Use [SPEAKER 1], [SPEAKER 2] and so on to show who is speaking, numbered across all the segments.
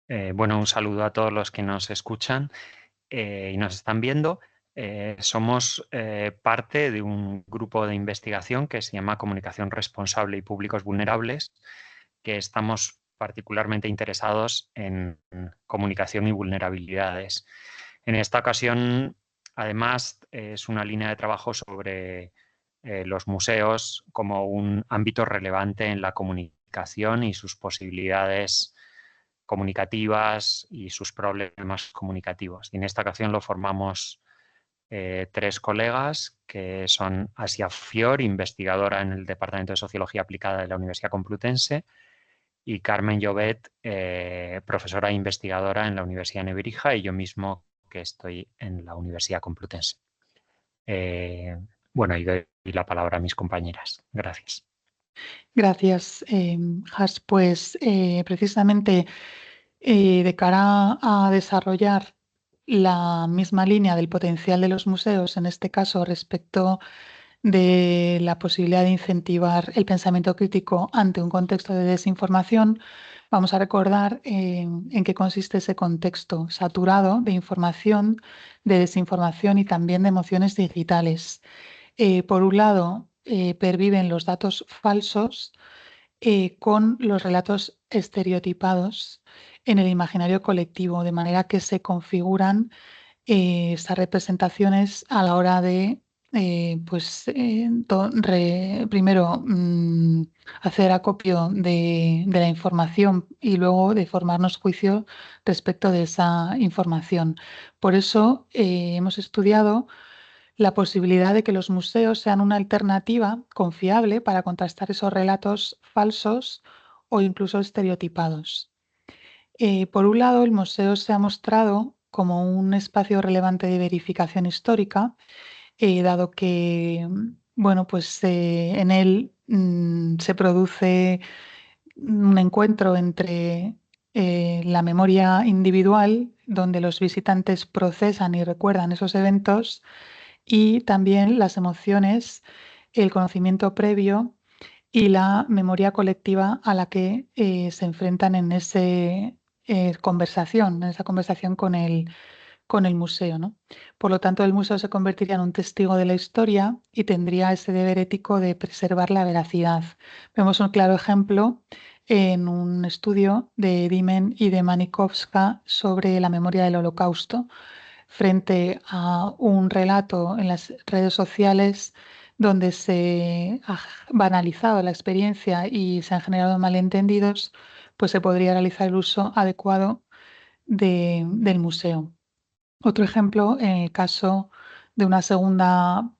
[SPEAKER 1] Bueno, un saludo a todos los que nos escuchan y nos están viendo. Somos parte de un grupo de investigación que se llama Comunicación Responsable y Públicos Vulnerables, que estamos particularmente interesados en comunicación y vulnerabilidades. En esta ocasión, además, es una línea de trabajo sobre los museos como un ámbito relevante en la comunicación y sus posibilidades comunicativas y sus problemas comunicativos. Y en esta ocasión lo formamos tres colegas que son Asia Fior, investigadora en el Departamento de Sociología Aplicada de la Universidad Complutense, y Carmen Llobet, profesora e investigadora en la Universidad Nebrija, y yo mismo que estoy en la Universidad Complutense. Eh, bueno, y doy la palabra a mis compañeras. Gracias.
[SPEAKER 2] Gracias, Has. Pues precisamente de cara a desarrollar la misma línea del potencial de los museos, en este caso respecto de la posibilidad de incentivar el pensamiento crítico ante un contexto de desinformación, vamos a recordar en qué consiste ese contexto saturado de información, de desinformación y también de emociones digitales. Por un lado, perviven los datos falsos con los relatos estereotipados en el imaginario colectivo, de manera que se configuran estas representaciones a la hora de, primero, hacer acopio de la información y luego de formarnos juicio respecto de esa información. Por eso hemos estudiado la posibilidad de que los museos sean una alternativa confiable para contrastar esos relatos falsos o incluso estereotipados. Por un lado, el museo se ha mostrado como un espacio relevante de verificación histórica, dado que, bueno, pues en él se produce un encuentro entre la memoria individual, donde los visitantes procesan y recuerdan esos eventos, y también las emociones, el conocimiento previo y la memoria colectiva a la que se enfrentan en en esa conversación con el museo, ¿no? Por lo tanto, el museo se convertiría en un testigo de la historia y tendría ese deber ético de preservar la veracidad. Vemos un claro ejemplo en un estudio de Dimen y de Manikovska sobre la memoria del Holocausto, frente a un relato en las redes sociales donde se ha banalizado la experiencia y se han generado malentendidos, pues se podría realizar el uso adecuado del museo. Otro ejemplo, en el caso de una segunda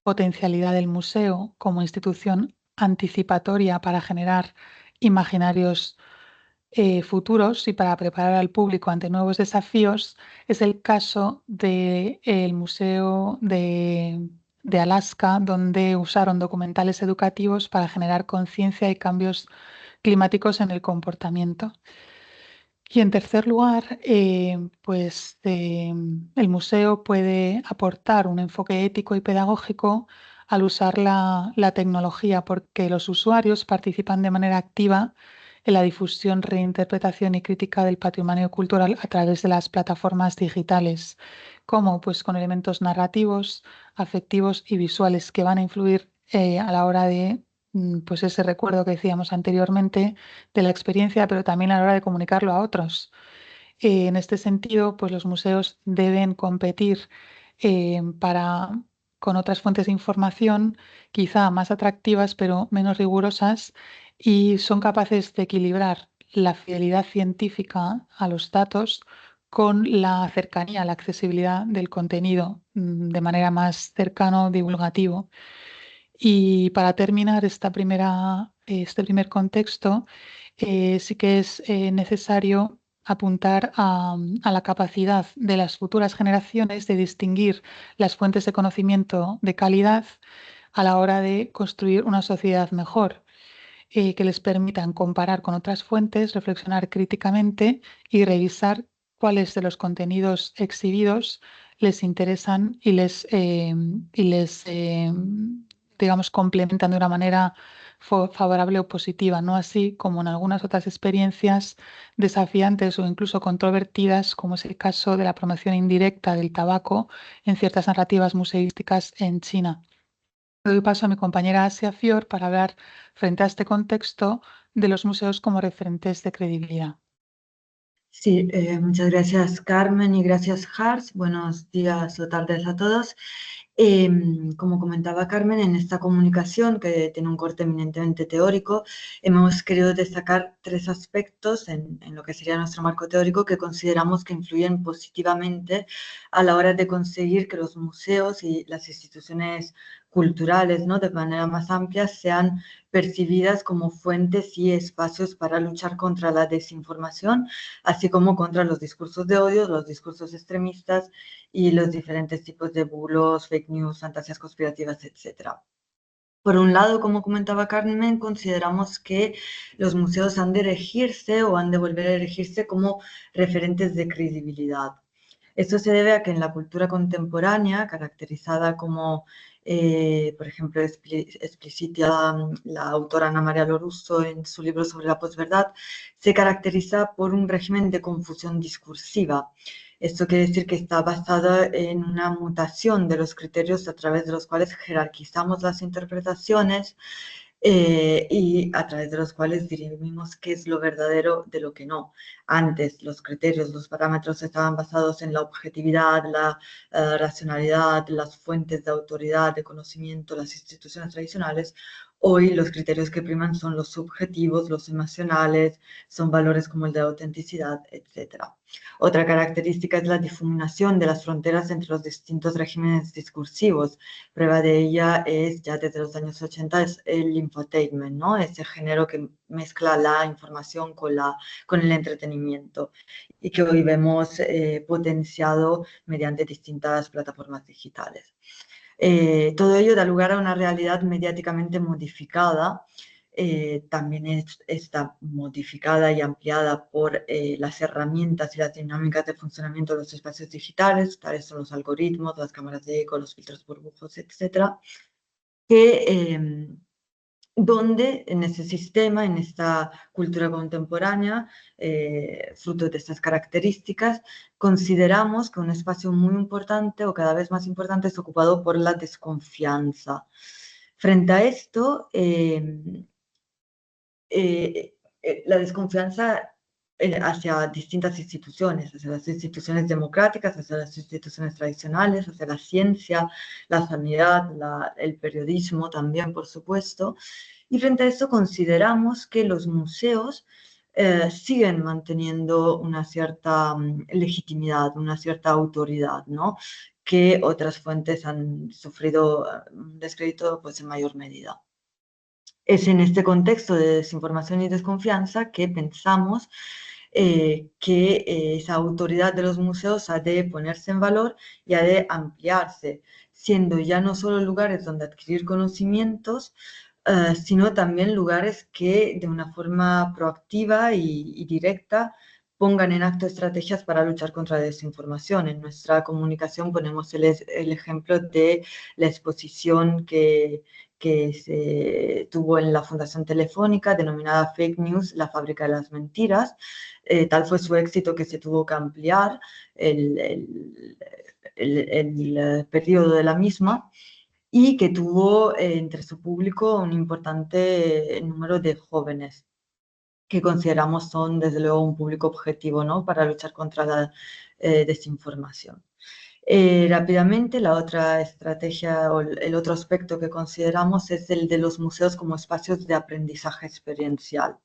[SPEAKER 2] potencialidad del museo como institución anticipatoria para generar imaginarios futuros y para preparar al público ante nuevos desafíos, es el caso del Museo de Alaska, donde usaron documentales educativos para generar conciencia y cambios climáticos en el comportamiento. Y en tercer lugar, el museo puede aportar un enfoque ético y pedagógico al usar la tecnología, porque los usuarios participan de manera activa en la difusión, reinterpretación y crítica del patrimonio cultural a través de las plataformas digitales, como pues con elementos narrativos, afectivos y visuales que van a influir a la hora de pues ese recuerdo que decíamos anteriormente de la experiencia, pero también a la hora de comunicarlo a otros. En este sentido, pues los museos deben competir con otras fuentes de información, quizá más atractivas, pero menos rigurosas, y son capaces de equilibrar la fidelidad científica a los datos con la cercanía, la accesibilidad del contenido de manera más cercano, divulgativo. Y para terminar este primer contexto, sí que es necesario apuntar a la capacidad de las futuras generaciones de distinguir las fuentes de conocimiento de calidad a la hora de construir una sociedad mejor, que les permitan comparar con otras fuentes, reflexionar críticamente y revisar cuáles de los contenidos exhibidos les interesan y les digamos, complementan de una manera favorable o positiva, no así como en algunas otras experiencias desafiantes o incluso controvertidas, como es el caso de la promoción indirecta del tabaco en ciertas narrativas museísticas en China. Doy paso a mi compañera Asia Fior para hablar frente a este contexto de los museos como referentes de credibilidad.
[SPEAKER 3] Sí, muchas gracias Carmen y gracias Hars. Buenos días o tardes a todos. Como comentaba Carmen, en esta comunicación, que tiene un corte eminentemente teórico, hemos querido destacar tres aspectos en lo que sería nuestro marco teórico que consideramos que influyen positivamente a la hora de conseguir que los museos y las instituciones culturales, ¿no?, de manera más amplia, sean percibidas como fuentes y espacios para luchar contra la desinformación, así como contra los discursos de odio, los discursos extremistas y los diferentes tipos de bulos, fake news, fantasías conspirativas, etc. Por un lado, como comentaba Carmen, consideramos que los museos han de erigirse o han de volver a erigirse como referentes de credibilidad. Esto se debe a que en la cultura contemporánea, caracterizada como, por ejemplo, explicita la autora Ana María Lorusso en su libro sobre la posverdad, se caracteriza por un régimen de confusión discursiva. Esto quiere decir que está basada en una mutación de los criterios a través de los cuales jerarquizamos las interpretaciones y a través de los cuales dirimimos qué es lo verdadero de lo que no. Antes los criterios, los parámetros estaban basados en la objetividad, la racionalidad, las fuentes de autoridad, de conocimiento, las instituciones tradicionales. Hoy los criterios que priman son los subjetivos, los emocionales, son valores como el de autenticidad, etc. Otra característica es la difuminación de las fronteras entre los distintos regímenes discursivos. Prueba de ella es, ya desde los años 80, es el infotainment, ¿no?, ese género que mezcla la información con el entretenimiento y que hoy vemos potenciado mediante distintas plataformas digitales. Todo ello da lugar a una realidad mediáticamente modificada. También está modificada y ampliada por las herramientas y las dinámicas de funcionamiento de los espacios digitales, tales son los algoritmos, las cámaras de eco, los filtros burbujos, etcétera, que donde en ese sistema, en esta cultura contemporánea, fruto de estas características, consideramos que un espacio muy importante o cada vez más importante es ocupado por la desconfianza. Frente a esto, la desconfianza hacia distintas instituciones, hacia las instituciones democráticas, hacia las instituciones tradicionales, hacia la ciencia, la sanidad, el periodismo también, por supuesto. Y frente a eso consideramos que los museos siguen manteniendo una cierta legitimidad, una cierta autoridad, ¿no?, que otras fuentes han sufrido descrédito pues, en mayor medida. Es en este contexto de desinformación y desconfianza que pensamos que esa autoridad de los museos ha de ponerse en valor y ha de ampliarse, siendo ya no solo lugares donde adquirir conocimientos, sino también lugares que de una forma proactiva y directa pongan en acto estrategias para luchar contra la desinformación. En nuestra comunicación ponemos el ejemplo de la exposición que se tuvo en la Fundación Telefónica, denominada Fake News, la fábrica de las mentiras. Tal fue su éxito que se tuvo que ampliar el periodo de la misma y que tuvo entre su público un importante número de jóvenes, que consideramos son desde luego un público objetivo, ¿no?, para luchar contra la desinformación. Rápidamente, la otra estrategia o el otro aspecto que consideramos es el de los museos como espacios de aprendizaje experiencial.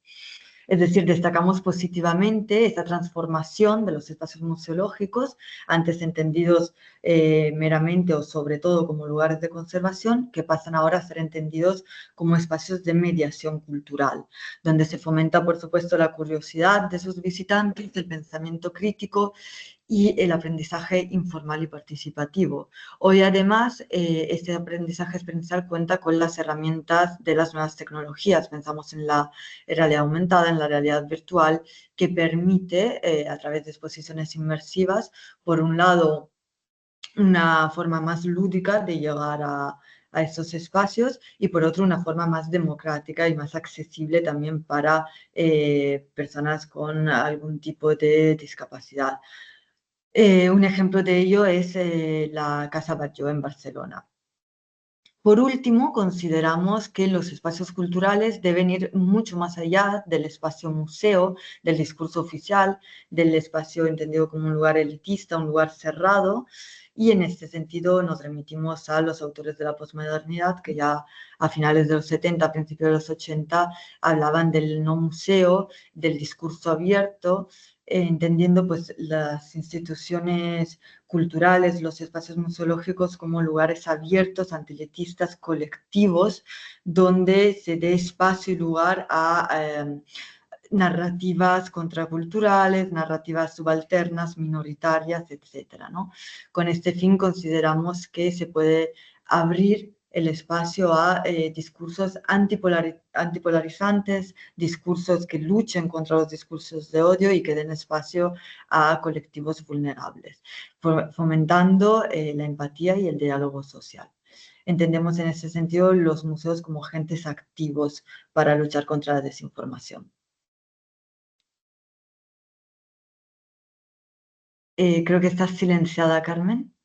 [SPEAKER 3] Es decir, destacamos positivamente esta transformación de los espacios museológicos, antes entendidos meramente o sobre todo como lugares de conservación, que pasan ahora a ser entendidos como espacios de mediación cultural, donde se fomenta, por supuesto, la curiosidad de sus visitantes, el pensamiento crítico y el aprendizaje informal y participativo. Hoy, además, este aprendizaje experiencial cuenta con las herramientas de las nuevas tecnologías. Pensamos en la realidad aumentada, en la realidad virtual, que permite, a través de exposiciones inmersivas, por un lado, una forma más lúdica de llegar a estos espacios y por otro una forma más democrática y más accesible también para personas con algún tipo de discapacidad. Un ejemplo de ello es la Casa Batlló en Barcelona. Por último, consideramos que los espacios culturales deben ir mucho más allá del espacio museo, del discurso oficial, del espacio entendido como un lugar elitista, un lugar cerrado, y en este sentido nos remitimos a los autores de la posmodernidad que ya a finales de los 70, a principios de los 80, hablaban del no museo, del discurso abierto, entendiendo pues las instituciones culturales, los espacios museológicos como lugares abiertos, antielitistas, colectivos, donde se dé espacio y lugar a narrativas contraculturales, narrativas subalternas, minoritarias, etcétera, ¿no? Con este fin consideramos que se puede abrir el espacio a discursos antipolarizantes, discursos que luchen contra los discursos de odio y que den espacio a colectivos vulnerables, fomentando la empatía y el diálogo social. Entendemos en ese sentido los museos como agentes activos para luchar contra la desinformación. Creo que estás silenciada, Carmen.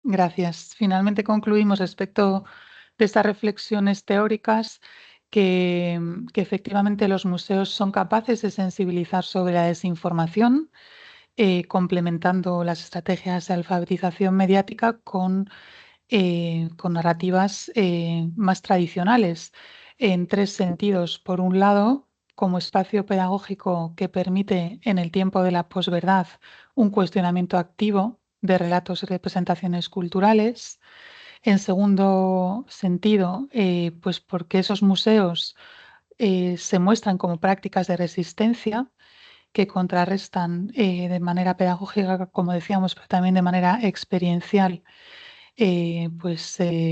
[SPEAKER 2] Gracias. Finalmente concluimos respecto de estas reflexiones teóricas que efectivamente los museos son capaces de sensibilizar sobre la desinformación, complementando las estrategias de alfabetización mediática con narrativas más tradicionales, en tres sentidos. Por un lado, como espacio pedagógico que permite en el tiempo de la posverdad un cuestionamiento activo de relatos y representaciones culturales. En segundo sentido, pues porque esos museos se muestran como prácticas de resistencia que contrarrestan de manera pedagógica, como decíamos, pero también de manera experiencial,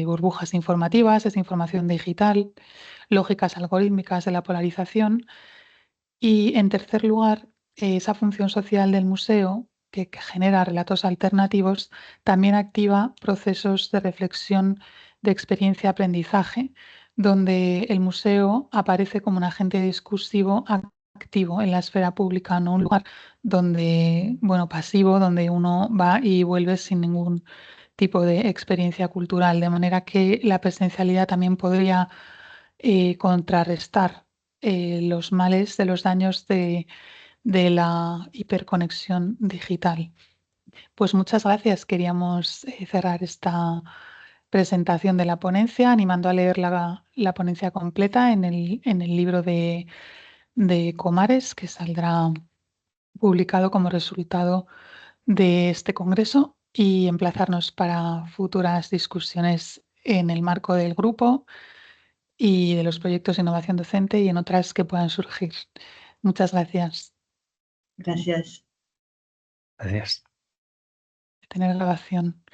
[SPEAKER 2] burbujas informativas, desinformación digital, lógicas algorítmicas de la polarización. Y en tercer lugar, esa función social del museo que genera relatos alternativos también activa procesos de reflexión de experiencia-aprendizaje, donde el museo aparece como un agente discursivo activo en la esfera pública, no un lugar donde, pasivo, donde uno va y vuelve sin ningún tipo de experiencia cultural, de manera que la presencialidad también podría contrarrestar los males de los daños de la hiperconexión digital. Pues muchas gracias. Queríamos cerrar esta presentación de la ponencia, animando a leer la ponencia completa en el libro de Comares, que saldrá publicado como resultado de este congreso, y emplazarnos para futuras discusiones en el marco del grupo y de los proyectos de innovación docente y en otras que puedan surgir. Muchas gracias.
[SPEAKER 3] Gracias.
[SPEAKER 1] Gracias.
[SPEAKER 2] Tener grabación.